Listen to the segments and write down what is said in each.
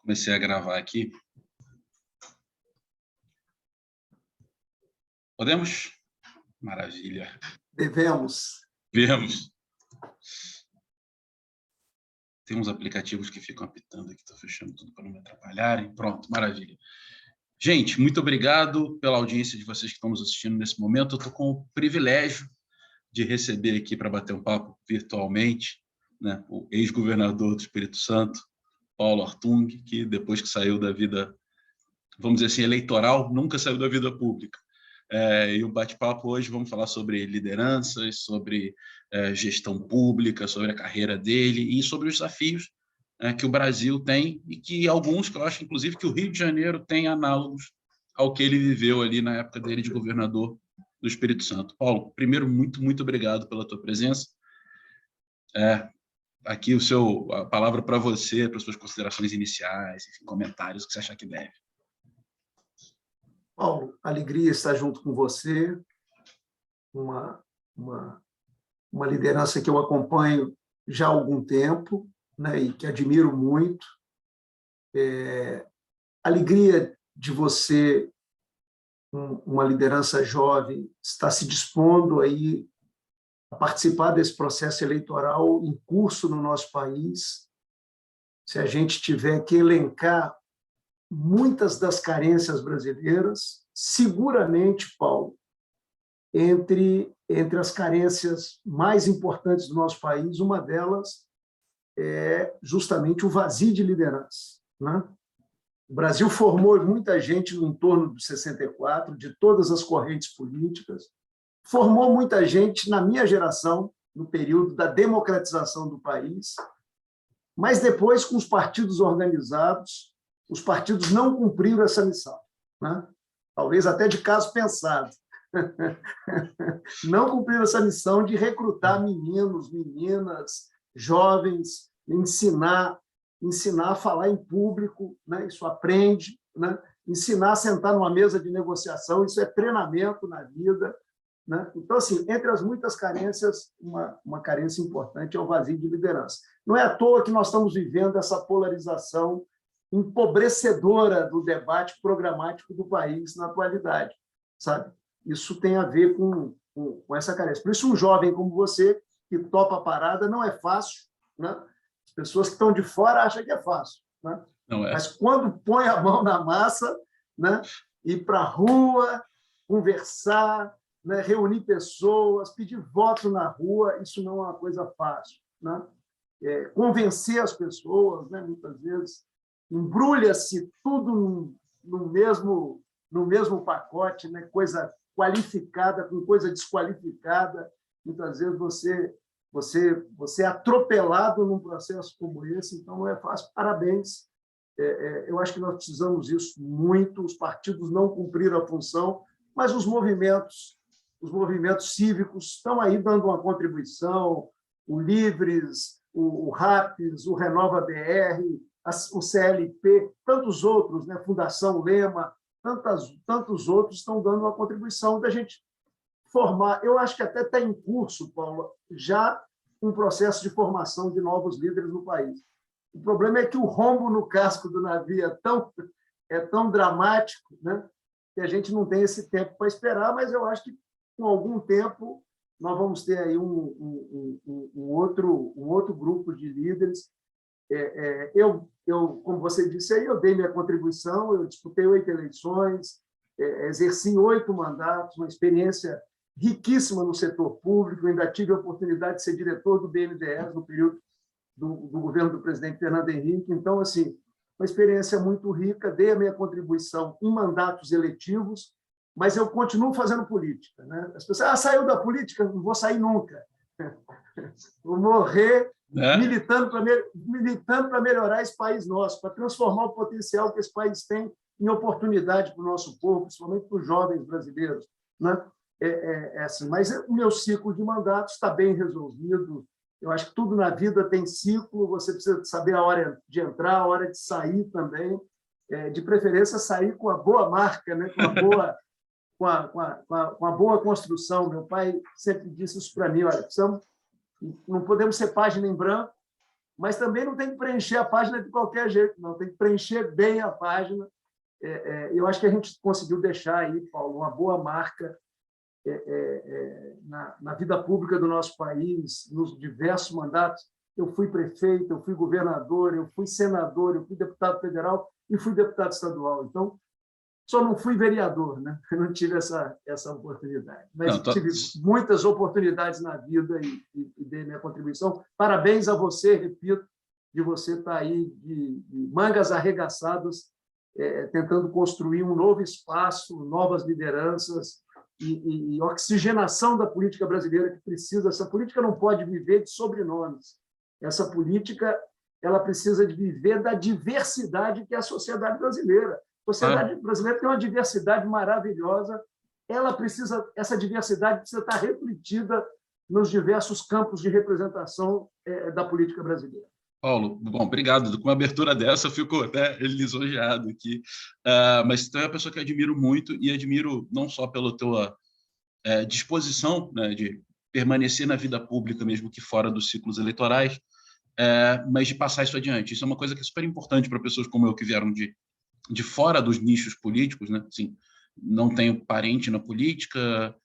Comecei a gravar aqui. Podemos? Maravilha. Devemos. Vemos. Tem uns aplicativos que ficam apitando aqui, estou fechando tudo para não me atrapalharem. Pronto, maravilha. Gente, muito obrigado pela audiência de vocês que estão nos assistindo nesse momento. Eu estou com o privilégio de receber aqui para bater um papo virtualmente, né, o ex-governador do Espírito Santo, Paulo Artung, que depois que saiu da vida, vamos dizer assim, eleitoral, nunca saiu da vida pública. E o bate-papo hoje vamos falar sobre lideranças, sobre gestão pública, sobre a carreira dele e sobre os desafios que o Brasil tem e que alguns, que eu acho, inclusive, que o Rio de Janeiro tem análogos ao que ele viveu ali na época dele de governador do Espírito Santo. Paulo, primeiro, muito obrigado pela tua presença. Aqui a palavra para você, para as suas considerações iniciais, enfim, comentários, o que você achar que deve. Paulo, alegria estar junto com você, uma liderança que eu acompanho já há algum tempo, né, e que admiro muito. Alegria de você, uma liderança jovem, estar se dispondo aí a participar desse processo eleitoral em curso no nosso país. Se a gente tiver que elencar muitas das carências brasileiras, seguramente, Paulo, entre as carências mais importantes do nosso país, uma delas é justamente o vazio de liderança, né? O Brasil formou muita gente no entorno de 64, de todas as correntes políticas, formou muita gente na minha geração, no período da democratização do país, mas depois, com os partidos organizados, os partidos não cumpriram essa missão, né? Talvez até de caso pensado. Não cumpriram essa missão de recrutar meninos, meninas, jovens, ensinar a falar em público, né? Isso aprende, né? Ensinar a sentar numa mesa de negociação, isso é treinamento na vida, né? Então, assim, entre as muitas carências, uma carência importante é o vazio de liderança. Não é à toa que nós estamos vivendo essa polarização empobrecedora do debate programático do país na atualidade, sabe? Isso tem a ver com essa carência. Por isso, um jovem como você, que topa a parada, não é fácil, né? As pessoas que estão de fora acham que é fácil, né? Não é. Mas quando põe a mão na massa, né? Ir para a rua, conversar, né? Reunir pessoas, pedir voto na rua, isso não é uma coisa fácil, né? Convencer as pessoas, né? Muitas vezes embrulha-se tudo no mesmo pacote, né? Coisa qualificada com coisa desqualificada. Muitas vezes você é atropelado num processo como esse, então não é fácil. Parabéns. Eu acho que nós precisamos disso muito. Os partidos não cumpriram a função, mas os movimentos cívicos estão aí dando uma contribuição. O Livres, o RAPS, o Renova BR, o CLP, tantos outros, né? Fundação Lema, tantos outros estão dando uma contribuição da gente formar. Eu acho que até está em curso, Paulo, já um processo de formação de novos líderes no país. O problema é que o rombo no casco do navio é tão dramático, né, que a gente não tem esse tempo para esperar, mas eu acho que, com algum tempo, nós vamos ter aí um outro grupo de líderes. Como você disse aí, eu dei minha contribuição, eu disputei 8 eleições, exerci 8 mandatos, uma experiência riquíssima no setor público. Eu ainda tive a oportunidade de ser diretor do BNDES no período do governo do presidente Fernando Henrique. Então, assim, uma experiência muito rica, dei a minha contribuição em mandatos eletivos, mas eu continuo fazendo política, né? As pessoas, saiu da política? Não vou sair nunca. Vou morrer militando para melhorar esse país nosso, para transformar o potencial que esse país tem em oportunidade para o nosso povo, principalmente para os jovens brasileiros, né? Assim. Mas o meu ciclo de mandatos está bem resolvido. Eu acho que tudo na vida tem ciclo, você precisa saber a hora de entrar, a hora de sair também, de preferência sair com a boa marca, né? com a boa construção. Meu pai sempre disse isso para mim: olha, não podemos ser página em branco, mas também não tem que preencher a página de qualquer jeito, não. Tem que preencher bem a página. Eu acho que a gente conseguiu deixar aí, Paulo, uma boa marca na vida pública do nosso país, nos diversos mandatos. Eu fui prefeito, eu fui governador, eu fui senador, eu fui deputado federal e fui deputado estadual. Então, só não fui vereador, né? Eu não tive essa oportunidade. Mas tive muitas oportunidades na vida e dei minha contribuição. Parabéns a você, repito, de você estar aí de mangas arregaçadas, tentando construir um novo espaço, novas lideranças e oxigenação da política brasileira que precisa. Essa política não pode viver de sobrenomes. Essa política ela precisa de viver da diversidade que é a sociedade brasileira. A sociedade brasileira tem uma diversidade maravilhosa. Essa diversidade precisa estar refletida nos diversos campos de representação da política brasileira. Paulo, bom, obrigado. Com uma abertura dessa, eu fico até lisonjeado aqui. Mas tu é uma pessoa que eu admiro muito e admiro não só pela tua disposição, né, de permanecer na vida pública, mesmo que fora dos ciclos eleitorais, mas de passar isso adiante. Isso é uma coisa que é super importante para pessoas como eu, que vieram de fora dos nichos políticos, né? Assim, não tenho parente na política,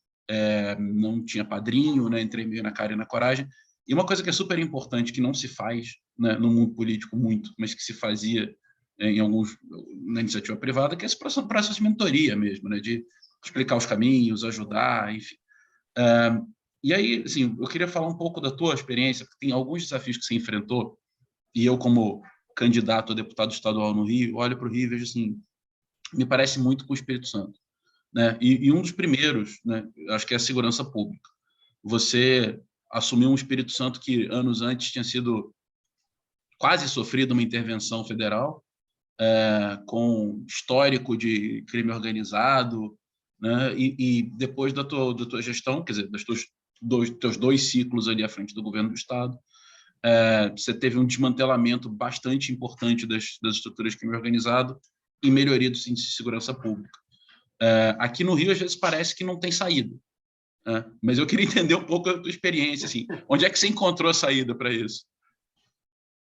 não tinha padrinho, né? Entrei meio na cara e na coragem. E uma coisa que é super importante, que não se faz, né, no mundo político muito, mas que se fazia em alguns na iniciativa privada, que é esse processo de mentoria mesmo, né? De explicar os caminhos, ajudar, enfim. E aí, assim, eu queria falar um pouco da tua experiência, porque tem alguns desafios que você enfrentou, e eu, como candidato a deputado estadual no Rio, olho para o Rio e vejo assim, me parece muito com o Espírito Santo, né? E um dos primeiros, né, acho que é a segurança pública. Você assumiu um Espírito Santo que anos antes tinha sido quase sofrido uma intervenção federal, com histórico de crime organizado, né? E depois da tua gestão, quer dizer, dos teus 2 ciclos ali à frente do governo do Estado, você teve um desmantelamento bastante importante das estruturas de crime organizado e melhoria dos índices de segurança pública. Aqui no Rio, às vezes, parece que não tem saída, né? Mas eu queria entender um pouco a tua experiência. Assim, onde é que você encontrou a saída para isso?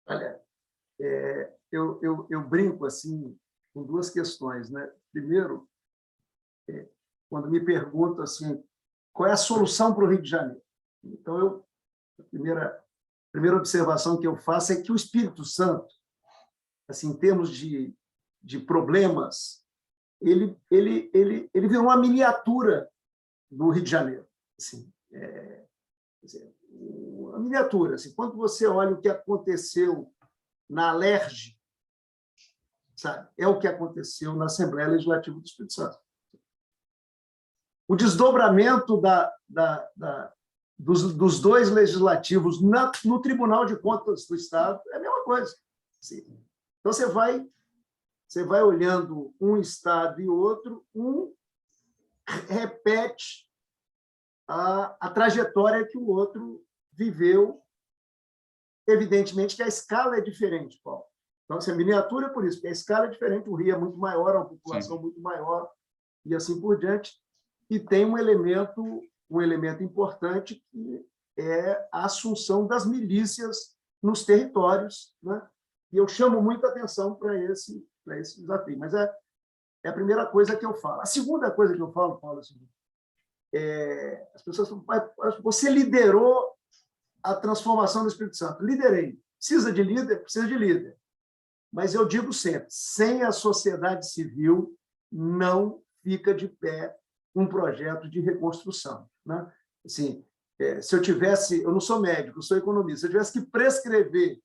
Olha, eu brinco assim com 2 questões, né? Primeiro, quando me perguntam assim, qual é a solução para o Rio de Janeiro? Então, a primeira observação que eu faço é que o Espírito Santo, assim, em termos de problemas, ele virou uma miniatura do Rio de Janeiro. Assim, uma miniatura. Assim, quando você olha o que aconteceu na Alerj, sabe, é o que aconteceu na Assembleia Legislativa do Espírito Santo. O desdobramento dos 2 legislativos no Tribunal de Contas do Estado é a mesma coisa. Então, você vai olhando um Estado e outro, repete a trajetória que o outro viveu. Evidentemente que a escala é diferente, Paulo. Então, essa miniatura é por isso, porque a escala é diferente, o Rio é muito maior, a população muito maior, e assim por diante. E tem um elemento importante, que é a assunção das milícias nos territórios, né? E eu chamo muita atenção para esse desafio. Mas é a primeira coisa que eu falo. A segunda coisa que eu falo, Paulo, é o seguinte: as pessoas falam, você liderou a transformação do Espírito Santo. Liderei. Precisa de líder? Precisa de líder. Mas eu digo sempre, sem a sociedade civil, não fica de pé um projeto de reconstrução, né? Assim, se eu não sou médico, eu sou economista, se eu tivesse que prescrever,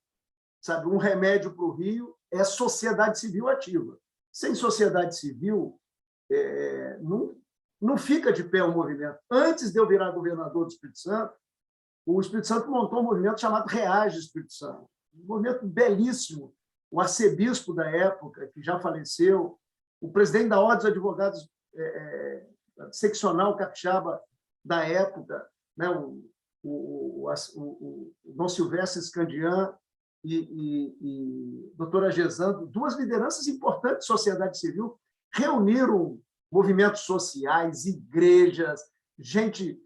sabe, um remédio para o Rio, é sociedade civil ativa. Sem sociedade civil, não fica de pé o movimento. Antes de eu virar governador do Espírito Santo, o Espírito Santo montou um movimento chamado Reage Espírito Santo, um movimento belíssimo. O arcebispo da época, que já faleceu, o presidente da Ordem dos Advogados seccional capixaba da época, né? o Dom Silvestre Scandian e doutora Gesando, 2 lideranças importantes da sociedade civil, reuniram movimentos sociais, igrejas, gente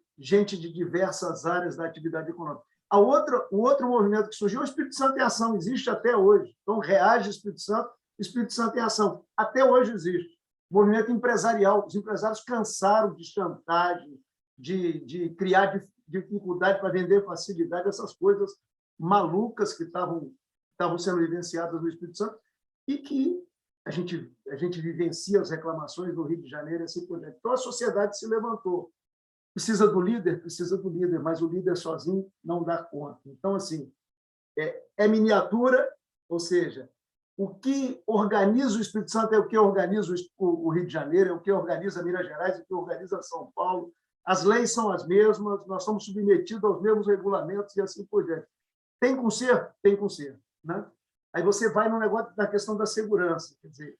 de diversas áreas da atividade econômica. O outro movimento que surgiu, o Espírito Santo em Ação, existe até hoje. Então, reage Espírito Santo em Ação. Até hoje existe. Movimento empresarial. Os empresários cansaram de chantagem, de criar dificuldade para vender facilidade, essas coisas malucas que estavam sendo vivenciadas no Espírito Santo e que a gente vivencia as reclamações do Rio de Janeiro e assim por diante. Então, a sociedade se levantou. Precisa do líder, mas o líder sozinho não dá conta. Então, assim, é miniatura, ou seja, o que organiza o Espírito Santo é o que organiza o Rio de Janeiro, é o que organiza Minas Gerais, é o que organiza São Paulo. As leis são as mesmas, nós somos submetidos aos mesmos regulamentos e assim por diante. Tem conserto? Tem conserto. Né? Aí você vai no negócio da questão da segurança. Quer dizer,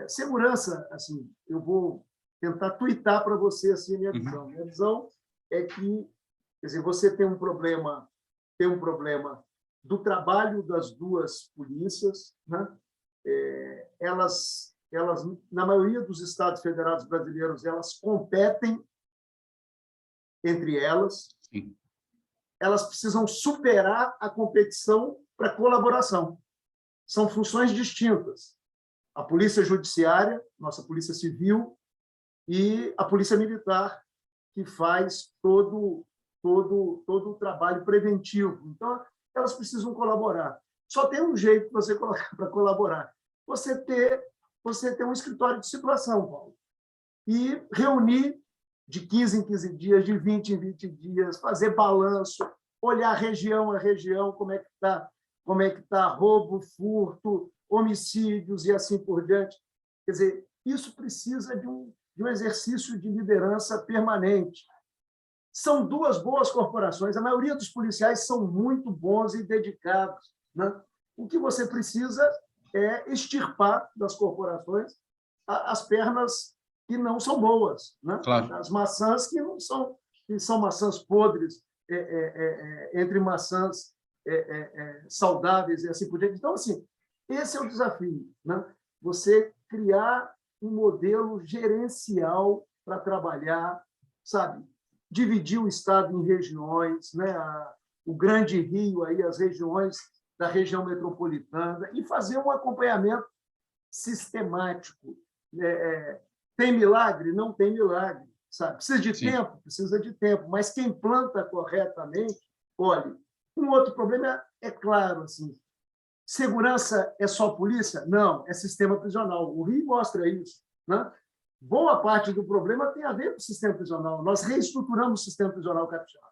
segurança, assim, eu vou tentar tuitar para você assim, a minha visão. Minha visão é que, quer dizer, você tem um problema do trabalho das duas polícias, né? Elas, na maioria dos estados federados brasileiros, elas competem entre elas. Sim. Elas precisam superar a competição para colaboração. São funções distintas. A polícia judiciária, nossa polícia civil, e a polícia militar, que faz todo o trabalho preventivo. Então, elas precisam colaborar. Só tem um jeito para colaborar. Você ter um escritório de situação, Paulo, e reunir de 15 em 15 dias, de 20 em 20 dias, fazer balanço, olhar região a região, como é que tá roubo, furto, homicídios e assim por diante. Quer dizer, isso precisa de um exercício de liderança permanente. São duas boas corporações, a maioria dos policiais são muito bons e dedicados. Né? O que você precisa é extirpar das corporações as pernas que não são boas, né? Claro. As maçãs que são maçãs podres, entre maçãs saudáveis e assim por diante. Então, assim, esse é o desafio, né? Você criar um modelo gerencial para trabalhar, sabe? Dividir o Estado em regiões, né? O Grande Rio, aí, as regiões da região metropolitana, e fazer um acompanhamento sistemático. Tem milagre? Não tem milagre. Sabe? Precisa de Sim. tempo? Precisa de tempo, mas quem planta corretamente, olha, um outro problema é claro, assim, segurança é só polícia? Não, é sistema prisional. O Rio mostra isso. Né? Boa parte do problema tem a ver com o sistema prisional. Nós reestruturamos o sistema prisional capixaba.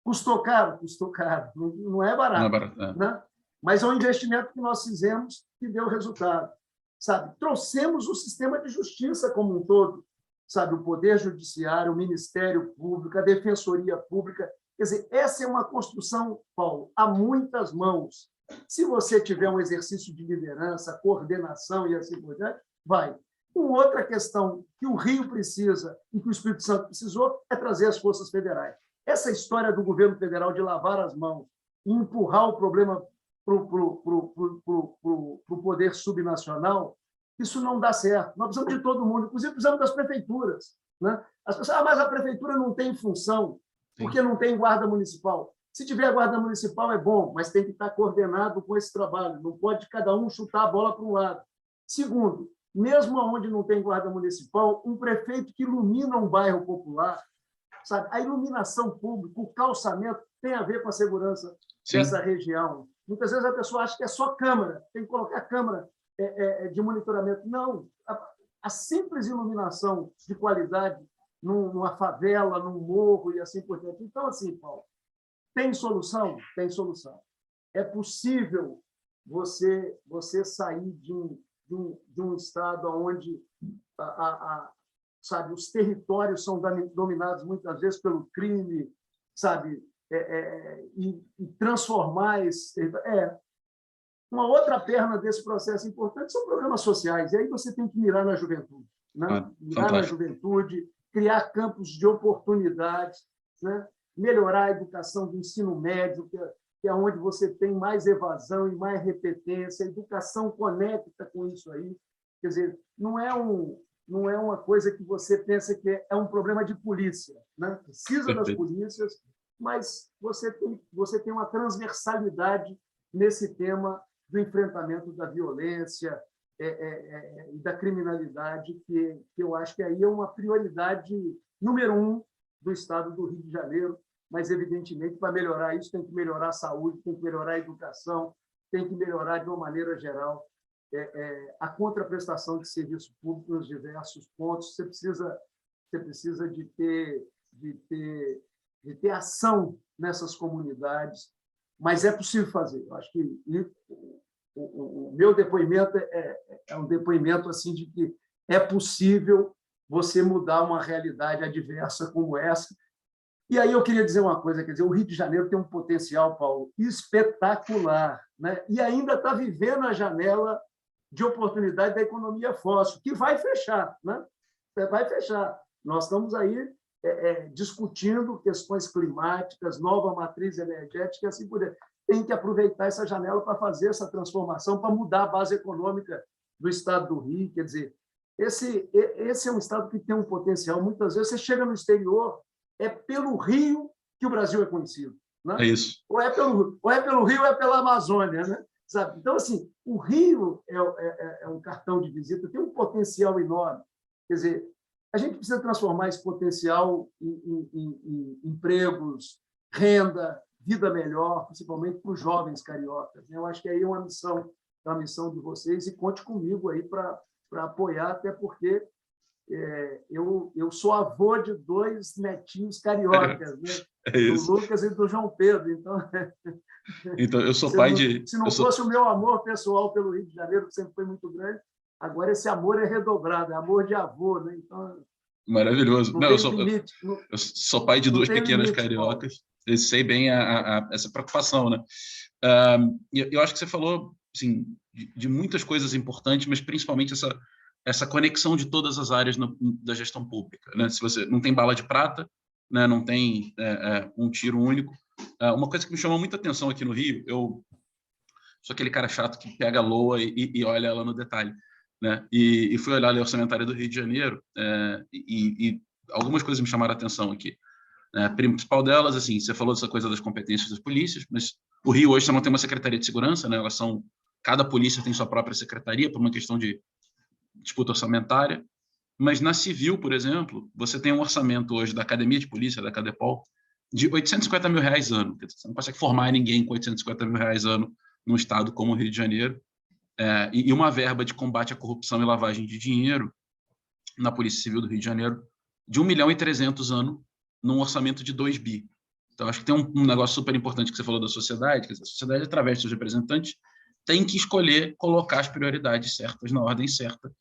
Custou caro? Custou caro. Não é barato. Não é barato. Né? Mas é um investimento que nós fizemos que deu resultado. Sabe? Trouxemos o sistema de justiça como um todo. Sabe? O Poder Judiciário, o Ministério Público, a Defensoria Pública. Quer dizer, essa é uma construção, Paulo, a muitas mãos. Se você tiver um exercício de liderança, coordenação e assim por diante, vai. Uma outra questão que o Rio precisa e que o Espírito Santo precisou é trazer as forças federais. Essa história do governo federal de lavar as mãos e empurrar o problema para o poder subnacional, isso não dá certo. Nós precisamos de todo mundo, inclusive precisamos das prefeituras. Né? As pessoas, mas a prefeitura não tem função, porque não tem guarda municipal. Se tiver guarda municipal, é bom, mas tem que estar coordenado com esse trabalho. Não pode cada um chutar a bola para um lado. Segundo, mesmo onde não tem guarda municipal, um prefeito que ilumina um bairro popular, sabe? A iluminação pública, o calçamento, tem a ver com a segurança dessa região. Muitas vezes a pessoa acha que é só câmera, tem que colocar câmera de monitoramento. Não, a simples iluminação de qualidade numa favela, num morro e assim por diante. Então, assim, Paulo, tem solução? Tem solução. É possível você sair de um estado onde sabe, os territórios são dominados muitas vezes pelo crime, sabe, e transformar esse uma outra perna desse processo importante são programas sociais. E aí você tem que mirar na juventude, né? Mirar na juventude, criar campos de oportunidades, né? Melhorar a educação do ensino médio, que é onde você tem mais evasão e mais repetência. A educação conecta com isso aí. Quer dizer, não é uma coisa que você pensa que é um problema de polícia. Né? Precisa das polícias, mas você tem uma transversalidade nesse tema do enfrentamento da violência e da criminalidade, que eu acho que aí é uma prioridade número 1 do Estado do Rio de Janeiro, mas, evidentemente, para melhorar isso, tem que melhorar a saúde, tem que melhorar a educação, tem que melhorar, de uma maneira geral, a contraprestação de serviço público nos diversos pontos. Você precisa de ter ação nessas comunidades, mas é possível fazer. Eu acho que o meu depoimento é um depoimento assim de que é possível você mudar uma realidade adversa como essa. E aí eu queria dizer uma coisa, quer dizer, o Rio de Janeiro tem um potencial, Paulo, espetacular, né? E ainda está vivendo a janela de oportunidade da economia fóssil, que vai fechar, né? Vai fechar. Nós estamos aí discutindo questões climáticas, nova matriz energética, assim por diante. Tem que aproveitar essa janela para fazer essa transformação, para mudar a base econômica do Estado do Rio. Quer dizer, esse é um Estado que tem um potencial. Muitas vezes você chega no exterior, é pelo Rio que o Brasil é conhecido, né? É isso. Ou é pelo Rio ou é pela Amazônia, né? Sabe? Então, assim, o Rio é um cartão de visita, tem um potencial enorme. Quer dizer, a gente precisa transformar esse potencial em empregos, renda, vida melhor, principalmente para os jovens cariocas. Eu acho que aí é uma missão de vocês, e conte comigo aí para apoiar, até porque eu sou avô de 2 netinhos cariocas, né? Do Lucas e do João Pedro. Então eu sou pai se não fosse o meu amor pessoal pelo Rio de Janeiro, que sempre foi muito grande, agora esse amor é redobrado, é amor de avô, né? Então, maravilhoso. Não, eu sou pai de 2 pequenas cariocas. Eu sei bem essa preocupação, né? Eu acho que você falou, assim, de muitas coisas importantes, mas principalmente essa conexão de todas as áreas da gestão pública, né? Se você não tem bala de prata, né? Não tem um tiro único. Uma coisa que me chamou muita atenção aqui no Rio, eu sou aquele cara chato que pega a LOA e olha ela no detalhe, né? E fui olhar a Lei Orçamentária do Rio de Janeiro e algumas coisas me chamaram a atenção aqui. A principal delas, assim, você falou dessa coisa das competências das polícias, mas o Rio hoje só não tem uma secretaria de segurança, né? Cada polícia tem sua própria secretaria por uma questão de disputa orçamentária. Mas na civil, por exemplo, você tem um orçamento hoje da Academia de Polícia, da Cadepol, de R$850 mil ano. Você não consegue formar ninguém com R$850 mil ano num estado como o Rio de Janeiro. E uma verba de combate à corrupção e lavagem de dinheiro na Polícia Civil do Rio de Janeiro de 1.300.000 ano, num orçamento de 2 bi. Então, acho que tem um negócio super importante que você falou da sociedade, que a sociedade, através dos seus representantes, tem que escolher colocar as prioridades certas na ordem certa.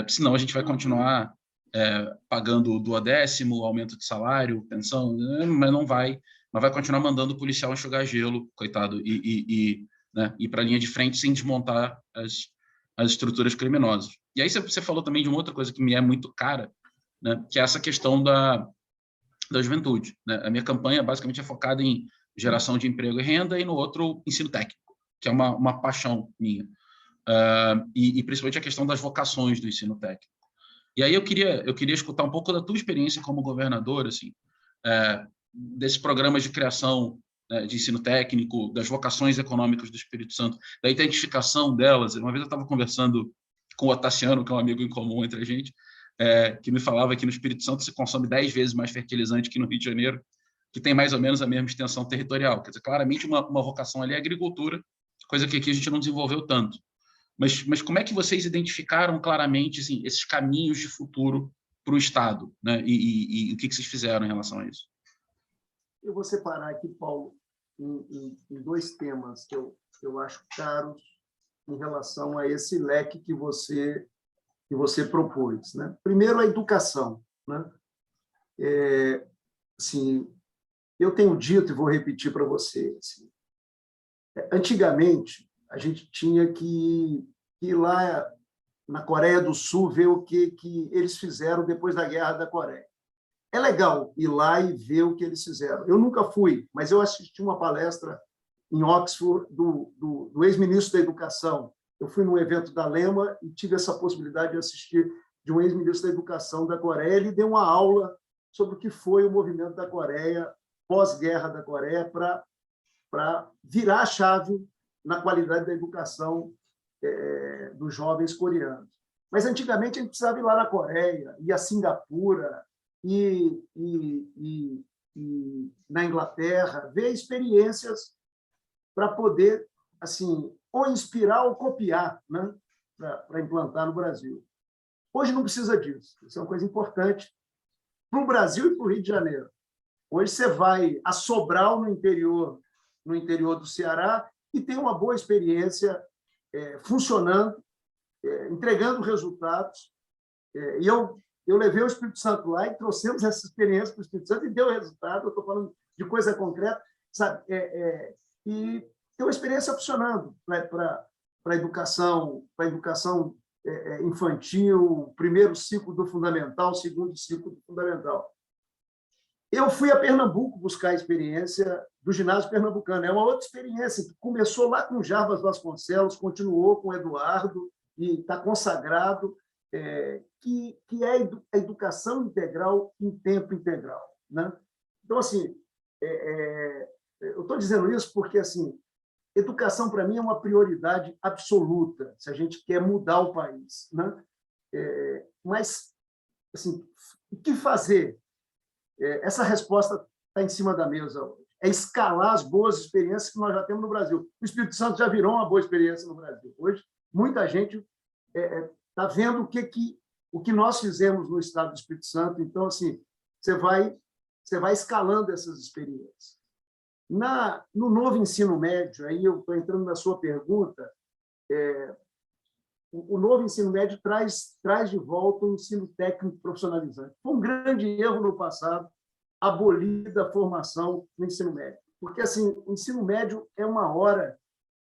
Senão a gente vai continuar pagando o duodécimo, aumento de salário, pensão, mas não vai continuar mandando o policial enxugar gelo, coitado, e ir para a linha de frente sem desmontar as estruturas criminosas. E aí você falou também de uma outra coisa que me é muito cara, né, que é essa questão da juventude, né? A minha campanha basicamente é focada em geração de emprego e renda, e no outro, ensino técnico, que é uma paixão minha. E principalmente a questão das vocações do ensino técnico. E aí eu queria escutar um pouco da tua experiência como governador, assim, desses programas de criação, né, de ensino técnico, das vocações econômicas do Espírito Santo, da identificação delas. Uma vez eu estava conversando com o Otaciano, que é um amigo em comum entre a gente, que me falava que no Espírito Santo se consome 10 vezes mais fertilizante que no Rio de Janeiro, que tem mais ou menos a mesma extensão territorial. Quer dizer, claramente uma vocação ali é a agricultura, coisa que aqui a gente não desenvolveu tanto. Mas como é que vocês identificaram claramente, assim, esses caminhos de futuro para o Estado, né? E o que vocês fizeram em relação a isso? Eu vou separar aqui, Paulo, em 2 temas que eu acho caros em relação a esse leque que você propôs, né? Primeiro, a educação, né? Assim, eu tenho dito e vou repetir para você, assim, antigamente a gente tinha que ir lá na Coreia do Sul ver o que eles fizeram depois da Guerra da Coreia. É legal ir lá e ver o que eles fizeram. Eu nunca fui, mas eu assisti uma palestra em Oxford do ex-ministro da Educação. Eu fui num evento da Lema e tive essa possibilidade de assistir de um ex-ministro da Educação da Coreia. Ele deu uma aula sobre o que foi o movimento da Coreia pós-guerra da Coreia para virar a chave na qualidade da educação dos jovens coreanos. Mas, antigamente, a gente precisava ir lá na Coreia, ir a Singapura, e na Inglaterra, ver experiências para poder assim, ou inspirar ou copiar, né, para implantar no Brasil. Hoje não precisa disso. Isso é uma coisa importante para o Brasil e para o Rio de Janeiro. Hoje você vai a Sobral, no interior do Ceará, e tem uma boa experiência funcionando, entregando resultados. E eu levei o Espírito Santo lá e trouxemos essa experiência para o Espírito Santo e deu resultado. Eu estou falando de coisa concreta, sabe? E tem uma experiência funcionando para a educação infantil, primeiro ciclo do fundamental, segundo ciclo do fundamental. Eu fui a Pernambuco buscar a experiência do ginásio pernambucano. É uma outra experiência que começou lá com Jarbas Vasconcelos, continuou com Eduardo e está consagrado, que é a educação integral em tempo integral, né? Então, assim, eu estou dizendo isso porque, assim, educação, para mim, é uma prioridade absoluta, se a gente quer mudar o país, né? Mas, assim, o que fazer? Essa resposta está em cima da mesa hoje. É escalar as boas experiências que nós já temos no Brasil. O Espírito Santo já virou uma boa experiência no Brasil. Hoje, muita gente está vendo o que nós fizemos no Estado do Espírito Santo. Então, assim, você vai escalando essas experiências. No novo ensino médio, aí eu estou entrando na sua pergunta, o novo ensino médio traz de volta o ensino técnico profissionalizante. Foi um grande erro no passado abolir a formação no ensino médio, porque assim, o ensino médio é uma hora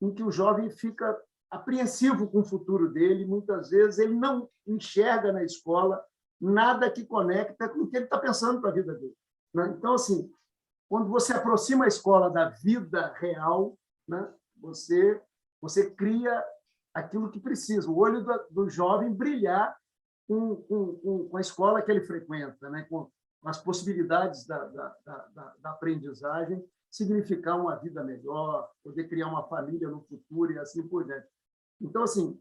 em que o jovem fica apreensivo com o futuro dele, muitas vezes ele não enxerga na escola nada que conecta com o que ele está pensando para a vida dele, né? Então, assim, quando você aproxima a escola da vida real, né, você cria aquilo que precisa, o olho do jovem brilhar com a escola que ele frequenta, né, com as possibilidades da aprendizagem, significar uma vida melhor, poder criar uma família no futuro e assim por diante. Então, assim,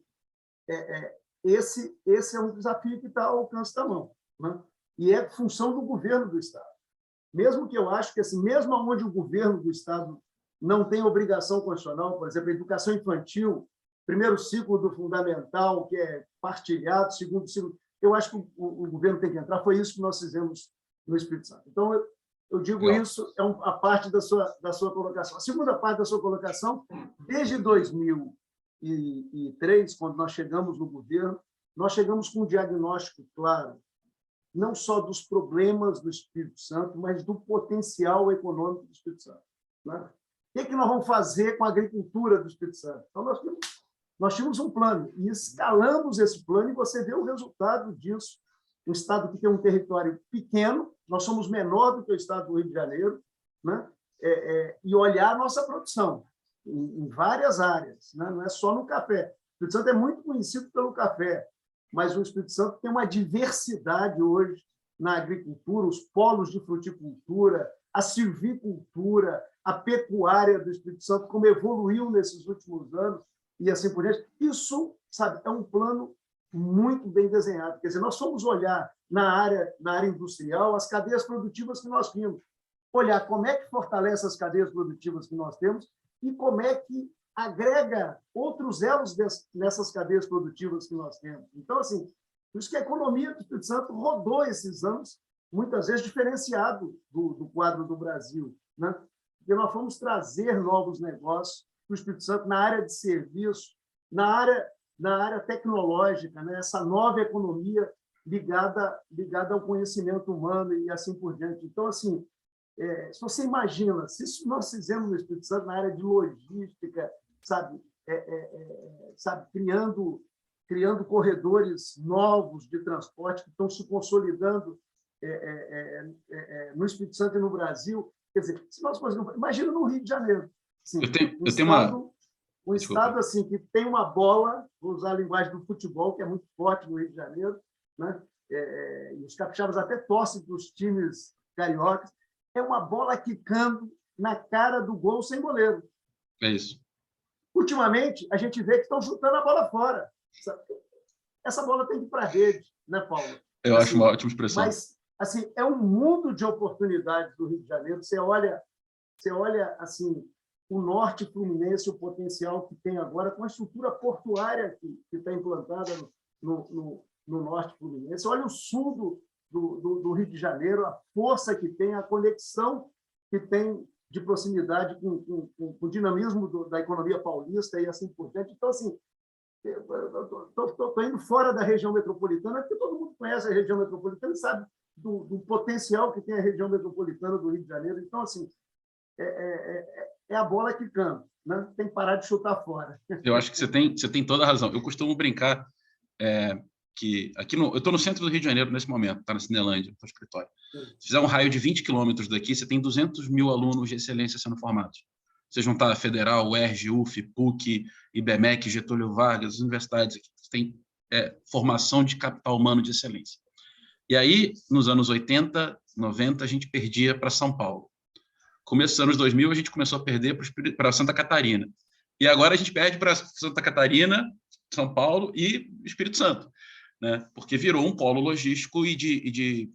esse é um desafio que está ao alcance da mão, né? E é função do governo do Estado. Mesmo que eu acho que, assim, mesmo onde o governo do Estado não tem obrigação constitucional, por exemplo, a educação infantil, primeiro ciclo do fundamental, que é partilhado, segundo ciclo, eu acho que o governo tem que entrar. Foi isso que nós fizemos no Espírito Santo. Então, eu digo isso, a parte da sua colocação. A segunda parte da sua colocação, desde 2003, quando nós chegamos no governo, nós chegamos com um diagnóstico claro, não só dos problemas do Espírito Santo, mas do potencial econômico do Espírito Santo, né? O que nós vamos fazer com a agricultura do Espírito Santo? Então, nós tínhamos um plano e escalamos esse plano e você vê o resultado disso. Um estado que tem um território pequeno, nós somos menor do que o estado do Rio de Janeiro, né? E olhar a nossa produção em várias áreas, né? Não é só no café. O Espírito Santo é muito conhecido pelo café, mas o Espírito Santo tem uma diversidade hoje na agricultura, os polos de fruticultura, a silvicultura, a pecuária do Espírito Santo, como evoluiu nesses últimos anos, e assim por diante. Isso, sabe, é um plano muito bem desenhado. Quer dizer, nós fomos olhar na área industrial as cadeias produtivas que nós tínhamos, olhar como é que fortalece as cadeias produtivas que nós temos e como é que agrega outros elos nessas cadeias produtivas que nós temos. Então, assim, por isso que a economia do Espírito Santo rodou esses anos, muitas vezes diferenciado do quadro do Brasil, né? Porque nós fomos trazer novos negócios para o Espírito Santo na área de serviço, na área tecnológica, né? Essa nova economia ligada ao conhecimento humano e assim por diante. Então, assim, se você imagina, se isso nós fizemos no Espírito Santo na área de logística, sabe, criando corredores novos de transporte que estão se consolidando no Espírito Santo e no Brasil. Quer dizer, se nós conseguimos, imagina no Rio de Janeiro. Assim, um estado assim, que tem uma bola, vou usar a linguagem do futebol, que é muito forte no Rio de Janeiro, né? E os capixabas até torcem para os times cariocas. é uma bola quicando na cara do gol sem goleiro. É isso. Ultimamente, a gente vê que estão chutando a bola fora. Essa bola tem que ir para a rede, né, Paulo? Eu acho uma ótima expressão. Mas assim, é um mundo de oportunidades do Rio de Janeiro. Você olha assim, o norte fluminense, o potencial que tem agora, com a estrutura portuária que está implantada no norte fluminense. Olha o sul do Rio de Janeiro, a força que tem, a conexão que tem de proximidade com o dinamismo da economia paulista e assim por diante. Então, assim, estou indo fora da região metropolitana, porque todo mundo conhece a região metropolitana e sabe do potencial que tem a região metropolitana do Rio de Janeiro. Então, assim, é a bola quicando, né? Tem que parar de chutar fora. Eu acho que você tem toda a razão. Eu costumo brincar que aqui eu estou no centro do Rio de Janeiro nesse momento, está na Cinelândia, no escritório. Se fizer um raio de 20 quilômetros daqui, você tem 200 mil alunos de excelência sendo formados. Você juntar a Federal, UERJ, UF, PUC, IBMEC, Getúlio Vargas, as universidades aqui, você tem formação de capital humano de excelência. E aí, nos anos 80, 90, a gente perdia para São Paulo. Começo dos anos 2000, a gente começou a perder para Santa Catarina. E agora a gente perde para Santa Catarina, São Paulo e Espírito Santo, né? Porque virou um polo logístico e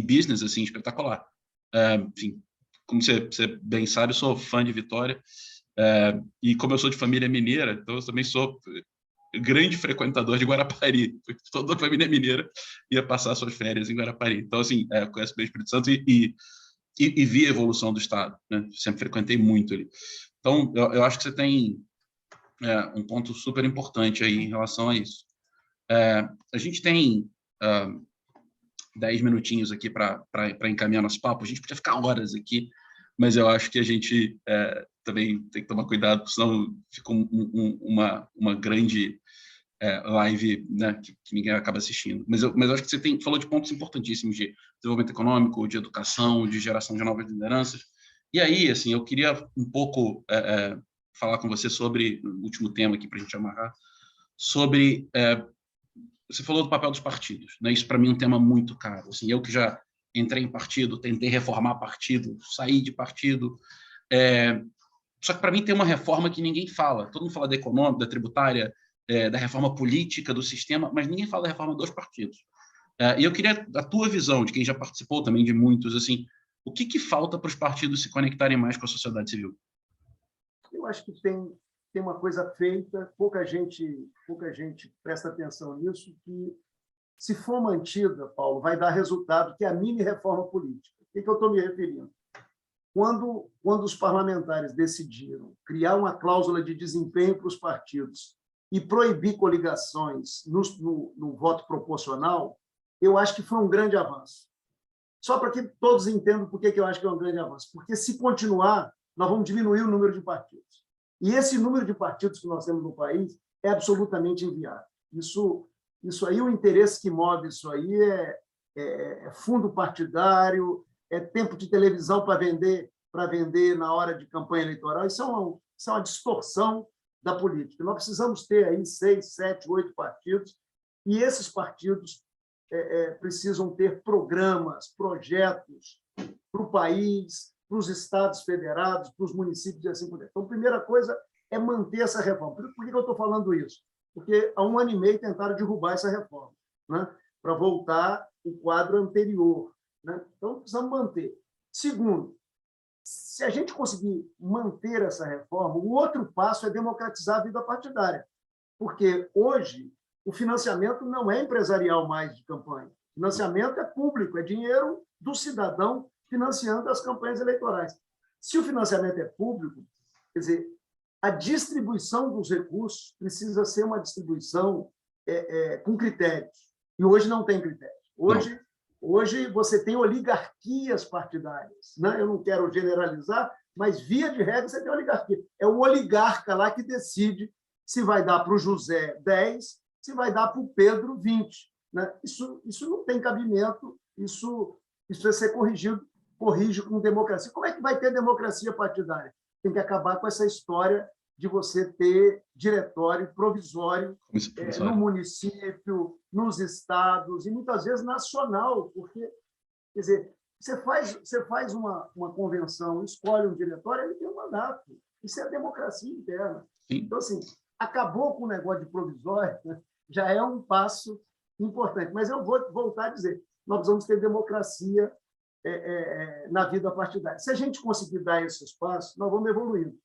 business assim, espetacular. Enfim, como você bem sabe, eu sou fã de Vitória, e como eu sou de família mineira, então eu também sou grande frequentador de Guarapari. Toda a família mineira ia passar suas férias em Guarapari. Então, assim, eu conheço bem o Espírito Santo e vi a evolução do Estado, né? Sempre frequentei muito ali. Então, eu acho que você tem um ponto super importante aí em relação a isso. A gente tem 10 minutinhos aqui para encaminhar nosso papo. A gente podia ficar horas aqui, mas eu acho que a gente também tem que tomar cuidado, senão fica uma grande live, né, que ninguém acaba assistindo. Mas eu acho que você falou de pontos importantíssimos de desenvolvimento econômico, de educação, de geração de novas lideranças. E aí, assim, eu queria um pouco falar com você sobre o último tema aqui para a gente amarrar, sobre você falou do papel dos partidos, né? Isso para mim é um tema muito caro. Assim, eu que já entrei em partido, tentei reformar partido, saí de partido. Só que para mim tem uma reforma que ninguém fala. Todo mundo fala da econômica, da tributária, da reforma política do sistema, mas ninguém fala da reforma dos partidos. E eu queria a tua visão, de quem já participou também de muitos, assim, o que falta para os partidos se conectarem mais com a sociedade civil? Eu acho que tem uma coisa feita, pouca gente presta atenção nisso, que, se for mantida, Paulo, vai dar resultado, que é a mini-reforma política. O que eu estou me referindo? Quando os parlamentares decidiram criar uma cláusula de desempenho para os partidos e proibir coligações no voto proporcional, eu acho que foi um grande avanço. Só para que todos entendam por que eu acho que é um grande avanço. Porque, se continuar, nós vamos diminuir o número de partidos. E esse número de partidos que nós temos no país é absolutamente inviável. Isso aí, o interesse que move isso aí é fundo partidário, é tempo de televisão para vender na hora de campanha eleitoral. Isso é uma distorção da política. Nós precisamos ter aí 6, 7, 8 partidos, e esses partidos precisam ter programas, projetos para o país, para os estados federados, para os municípios e assim por diante. Então, a primeira coisa é manter essa reforma. Por que eu estou falando isso? Porque há 1 ano e meio tentaram derrubar essa reforma, né, para voltar o quadro anterior, né? Então, precisamos manter. Segundo, se a gente conseguir manter essa reforma, o outro passo é democratizar a vida partidária, porque hoje o financiamento não é empresarial mais de campanha. O financiamento é público, é dinheiro do cidadão financiando as campanhas eleitorais. Se o financiamento é público, quer dizer, a distribuição dos recursos precisa ser uma distribuição com critérios. E hoje não tem critérios. Hoje você tem oligarquias partidárias, né? Eu não quero generalizar, mas, via de regra, você tem oligarquia. É o oligarca lá que decide se vai dar para o José 10, se vai dar para o Pedro 20. Né? Isso não tem cabimento, isso precisa ser corrige com democracia. Como é que vai ter democracia partidária? Tem que acabar com essa história de você ter diretório provisório no município, nos estados, e muitas vezes nacional, porque, quer dizer, Você faz uma convenção, escolhe um diretório, ele tem um mandato. Isso é a democracia interna. Sim. Então, assim, acabou com o negócio de provisório, né? Já é um passo importante. Mas eu vou voltar a dizer, nós precisamos ter democracia na vida partidária. Se a gente conseguir dar esse espaço, nós vamos evoluindo.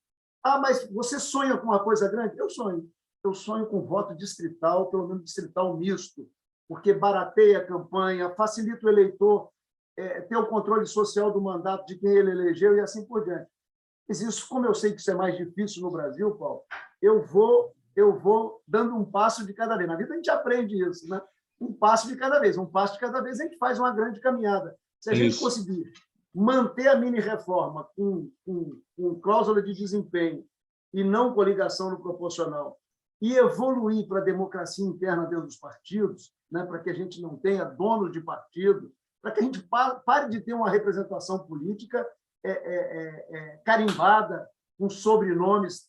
Ah, mas você sonha com uma coisa grande? Eu sonho. Eu sonho com voto distrital, pelo menos distrital misto, porque barateia a campanha, facilita o eleitor ter o controle social do mandato de quem ele elegeu e assim por diante. Mas isso, como eu sei que isso é mais difícil no Brasil, Paulo, eu vou dando um passo de cada vez. Na vida a gente aprende isso, né? Um passo de cada vez. Um passo de cada vez a gente faz uma grande caminhada. Se a gente conseguir manter a mini-reforma com cláusula de desempenho e não coligação no proporcional e evoluir para a democracia interna dentro dos partidos, né, para que a gente não tenha dono de partido, para que a gente pare de ter uma representação política carimbada com sobrenomes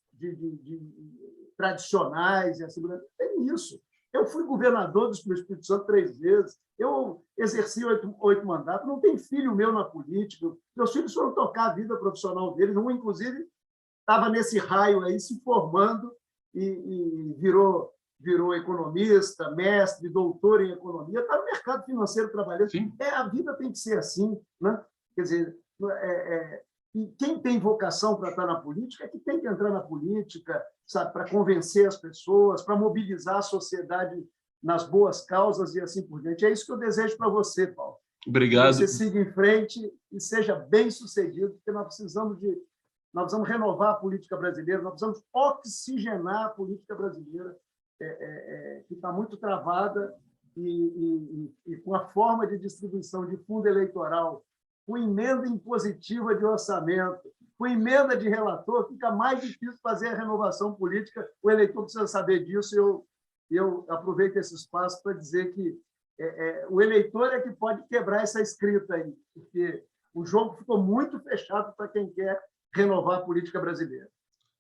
tradicionais e assim. Tem isso. Eu fui governador do Espírito Santo 3 vezes, eu exerci 8 mandatos, não tem filho meu na política, meus filhos foram tocar a vida profissional deles, um, inclusive, estava nesse raio aí, se formando e virou economista, mestre, doutor em economia, está no mercado financeiro trabalhando. A vida tem que ser assim, né? Quer dizer, e quem tem vocação para estar na política é que tem que entrar na política, sabe, para convencer as pessoas, para mobilizar a sociedade nas boas causas e assim por diante. É isso que eu desejo para você, Paulo. Obrigado. Que você siga em frente e seja bem-sucedido, porque nós precisamos renovar a política brasileira, nós precisamos oxigenar a política brasileira, que está muito travada e com a forma de distribuição de fundo eleitoral, com emenda impositiva de orçamento, com emenda de relator, fica mais difícil fazer a renovação política. O eleitor precisa saber disso. Eu aproveito esse espaço para dizer que o eleitor é que pode quebrar essa escrita aí, porque o jogo ficou muito fechado para quem quer renovar a política brasileira.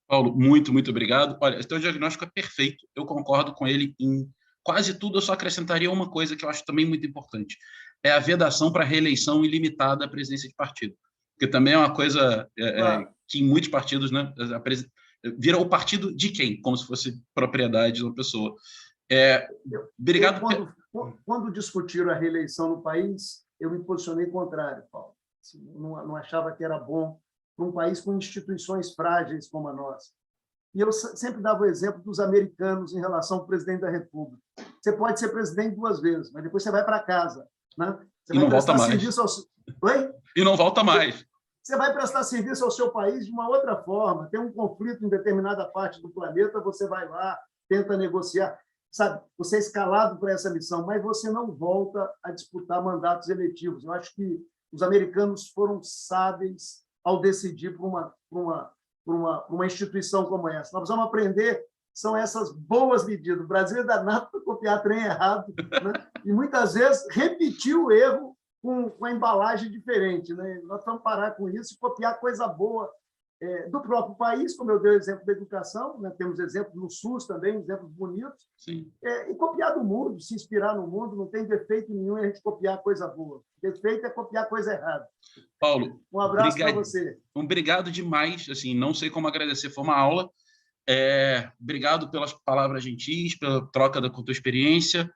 Paulo, muito, muito obrigado. Olha, esse teu diagnóstico é perfeito. Eu concordo com ele em quase tudo. Eu só acrescentaria uma coisa que eu acho também muito importante. É a vedação para reeleição ilimitada à presidência de partido. Porque também é uma coisa que em muitos partidos, né, vira o partido de quem? Como se fosse propriedade de uma pessoa. Obrigado. Quando discutiram a reeleição no país, eu me posicionei contrário, Paulo. Não achava que era bom para um país com instituições frágeis como a nossa. E eu sempre dava o exemplo dos americanos em relação ao presidente da República. Você pode ser presidente 2 vezes, mas depois você vai para casa. Né? Você e não volta mais. Oi? E não volta mais. Você vai prestar serviço ao seu país de uma outra forma. Tem um conflito em determinada parte do planeta, você vai lá, tenta negociar. Sabe, você é escalado para essa missão, mas você não volta a disputar mandatos eletivos. Eu acho que os americanos foram sábios ao decidir por uma instituição como essa. Nós precisamos aprender, são essas boas medidas. O Brasil é danado para copiar trem errado, né? E muitas vezes repetir o erro com a embalagem diferente, né? Nós vamos parar com isso e copiar coisa boa do próprio país, como eu dei o exemplo da educação, né? Temos exemplos no SUS também, exemplos bonitos. Sim. E copiar do mundo, se inspirar no mundo, não tem defeito nenhum em a gente copiar coisa boa. Defeito é copiar coisa errada. Paulo, um abraço para você. Obrigado demais, assim, não sei como agradecer, foi uma aula. Obrigado pelas palavras gentis, pela troca com a tua experiência.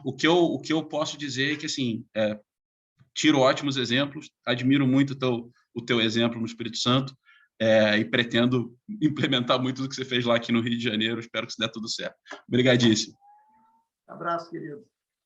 O que eu posso dizer é que, assim, tiro ótimos exemplos, admiro muito o teu exemplo no Espírito Santo e pretendo implementar muito do que você fez lá aqui no Rio de Janeiro. Espero que isso dê tudo certo. Obrigadíssimo. Abraço, querido.